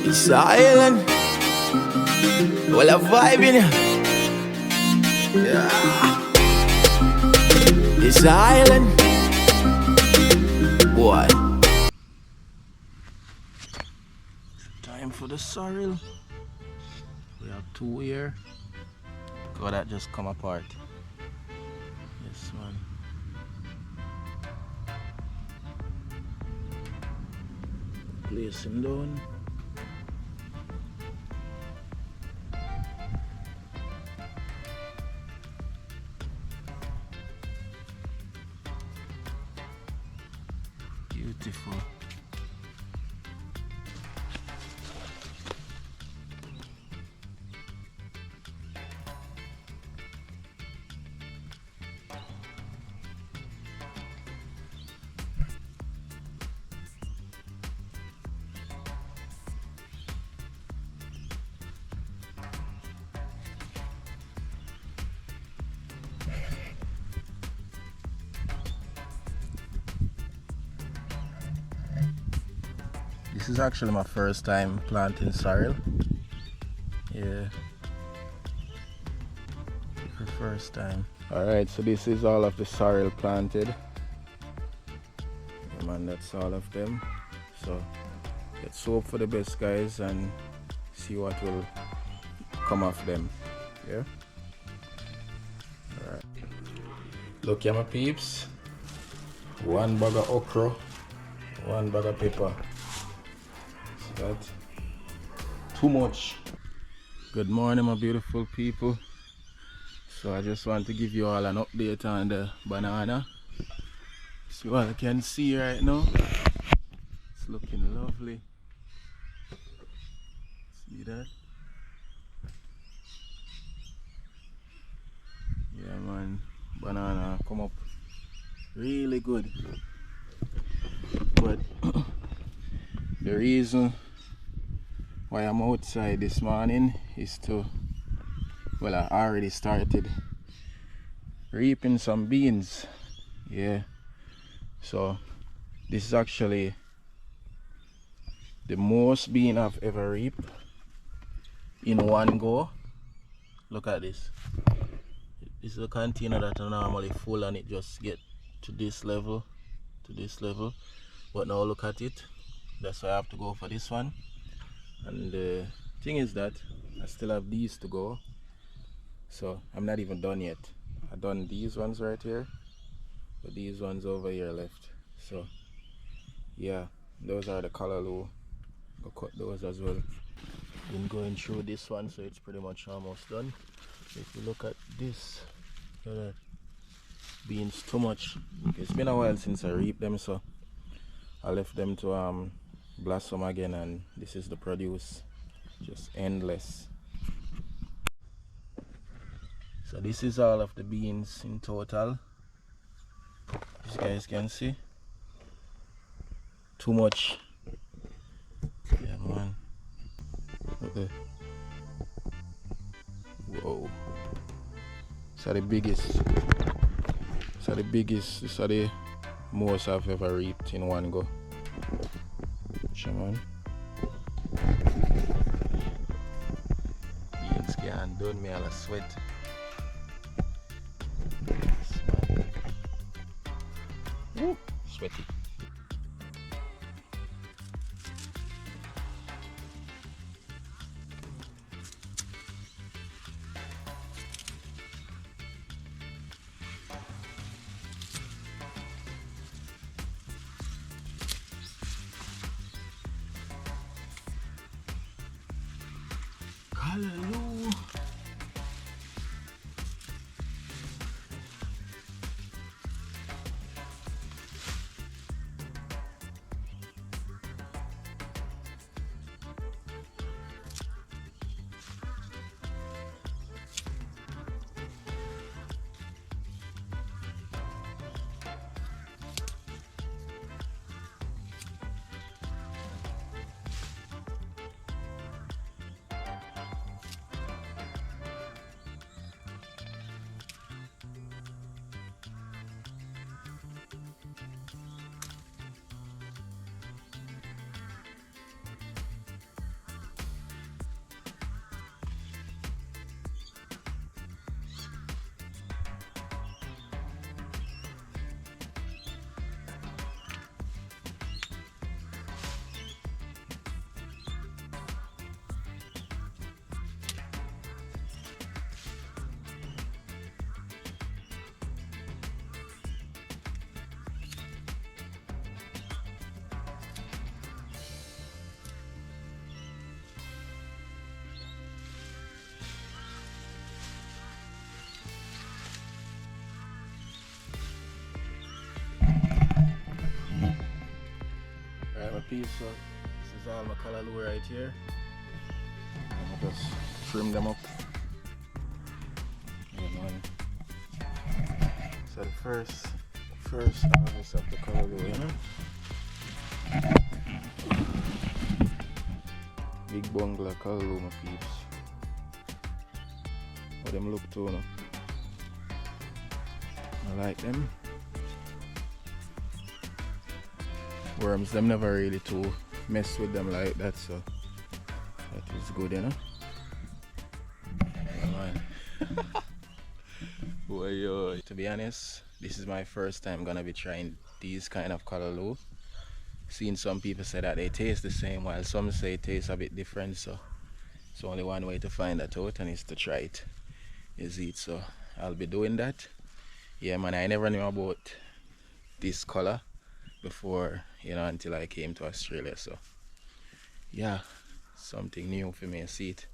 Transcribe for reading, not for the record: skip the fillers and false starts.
It's an island. Well, a vibe in it. Yeah. It's an island. Boy. Time for the sorrel. We have two here. God, that just come apart. Yes, man. Place him down. Beautiful. This is actually my first time planting sorrel. Yeah, the first time. Alright, so this is all of the sorrel planted. Yeah, man, that's all of them. So let's hope for the best, guys, and see what will come off them. Yeah. Alright. Look here, my peeps. One bag of okra, one bag of pepper. That too much. Good morning, my beautiful people. So I just want to give you all an update on the banana. See what I can see right now. It's looking lovely. See that? Yeah, man, banana come up really good. But the reason why I'm outside this morning is to, well, I already started reaping some beans. Yeah, so this is actually the most bean I've ever reaped in one go. Look at this. This is a container that I normally full and it just get to this level, but now look at it. That's why I have to go for this one. And the thing is that I still have these to go, so I'm not even done yet. I've done these ones right here, but these ones over here left. So yeah, those are the CALLALOO. Go cut those as well. Been going through this one, so it's pretty much almost done. If you look at this, look at that. Beans too much. It's been a while since I reaped them, so I left them to blossom again, and this is the produce. Just endless. So this is all of the beans in total. As you guys can see, too much. Yeah, man. Okay. Whoa. These are the biggest. These are the biggest. These are the most I've ever reaped in one go. Man. Beans can't done me all a sweat. Woo, sweaty. CALLALOO. peeps, so this is all my callaloo right here. I'll just trim them up. So the first harvest of the callaloo, you know? Big bungler callaloo, my peeps. How them look too, no? I like them. Worms, them never really too mess with them like that, so that is good, you know? Yeah, man. Boy, yo. To be honest, this is my first time gonna be trying these kind of callaloo. Seen some people say that they taste the same, while some say it tastes a bit different, so it's only one way to find that out, and it's to try it, is it. So I'll be doing that. Yeah, man, I never knew about this color before, you know, until I came to Australia. So yeah, something new for me. See it.